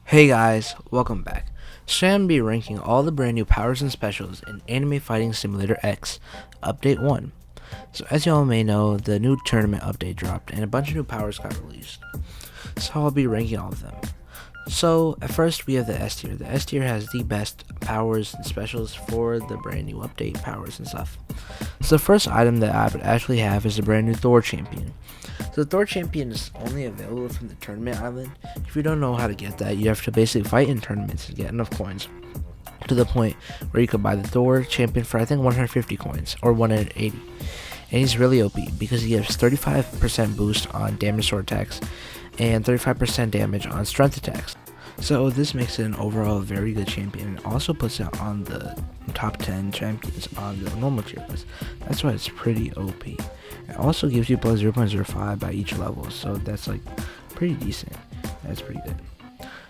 Hey guys, welcome back. Today I'm going to be ranking all the brand new powers and specials in Anime Fighting Simulator X, Update 1. So as y'all may know, the new tournament update dropped and a bunch of new powers got released. So I'll be ranking all of them. So at first we have the S tier. The S tier has the best powers and specials for the brand new update powers and stuff. So the first item that I would actually have is the brand new Thor champion. So the Thor champion is only available from the tournament island. If you don't know how to get that, you have to basically fight in tournaments and get enough coins to the point where you could buy the Thor champion for I think 150 coins or 180. And he's really OP because he gives 35% boost on damage sword attacks and 35% damage on strength attacks. So this makes it an overall very good champion and also puts it on the top 10 champions on the normal tier list. That's why it's pretty OP. It also gives you plus 0.05 by each level, so that's like pretty decent. That's pretty good.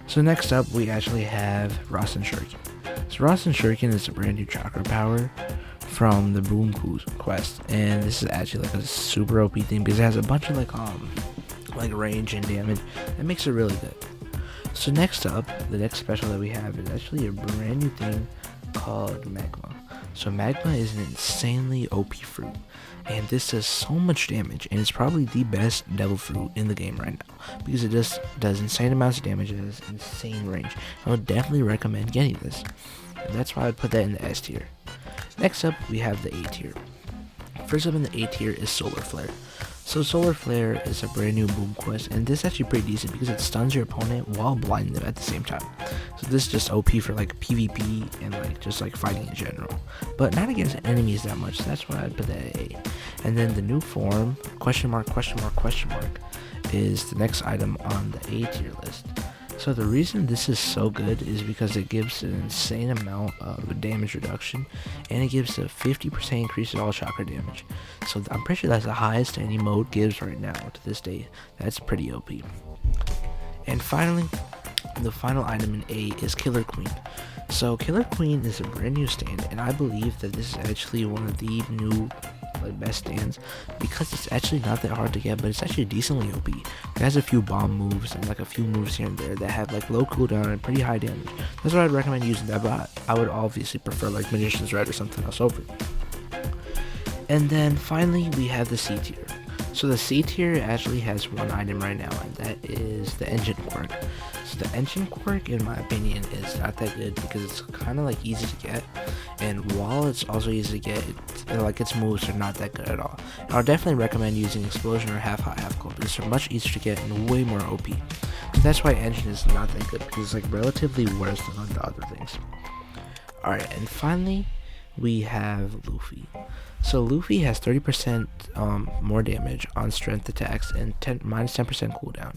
So next up we actually have Rasen Shuriken. So Rasen Shuriken is a brand new chakra power from the Boom quest, and this is actually like a super OP thing because it has a bunch of like range and damage that makes it really good. So next up, the next special that we have is actually a brand new thing called Magma. So Magma is an insanely OP fruit, and this does so much damage, and it's probably the best devil fruit in the game right now because it just does insane amounts of damage and has insane range. I would definitely recommend getting this, and that's why I'd put that in the S tier. Next up, we have the A tier. First up in the A tier is Solar Flare. So Solar Flare is a brand new boom quest, and this is actually pretty decent because it stuns your opponent while blinding them at the same time. So this is just OP for like PvP and like just like fighting in general, but not against enemies that much. So that's why I'd put that at A. And then the new form question mark is the next item on the A tier list. So the reason this is so good is because it gives an insane amount of damage reduction, and it gives a 50% increase in all chakra damage. So I'm pretty sure that's the highest any mode gives right now to this day. That's pretty OP. And finally, the final item in A is Killer Queen. So Killer Queen is a brand new stand, and I believe that this is actually one of the new best stands because it's actually not that hard to get, but it's actually decently OP. It has a few bomb moves and like a few moves here and there that have like low cooldown and pretty high damage. That's why I'd recommend using that, but I would obviously prefer like Magician's Red or something else over it. And then finally we have the C tier. So the C tier actually has one item right now, and that is the engine quirk. So the engine quirk, in my opinion, is not that good because it's kind of like easy to get, and while it's also easy to get, its moves are not that good at all. And I'll definitely recommend using Explosion or Half Hot Half Cold because they're much easier to get and way more OP. So that's why engine is not that good because it's like relatively worse than the other things. Alright, and finally we have Luffy. So Luffy has 30% more damage on strength attacks and minus 10% cooldown.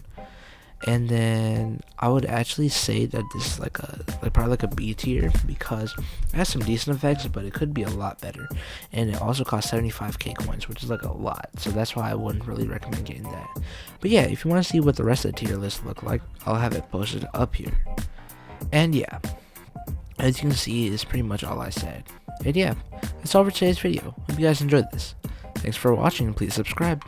And then I would actually say that this is probably like a B tier because it has some decent effects, but it could be a lot better. And it also costs 75k coins, which is like a lot. So that's why I wouldn't really recommend getting that. But yeah, if you want to see what the rest of the tier list look like, I'll have it posted up here. And yeah, as you can see, is pretty much all I said. And yeah, that's all for today's video. Hope you guys enjoyed this. Thanks for watching and please subscribe.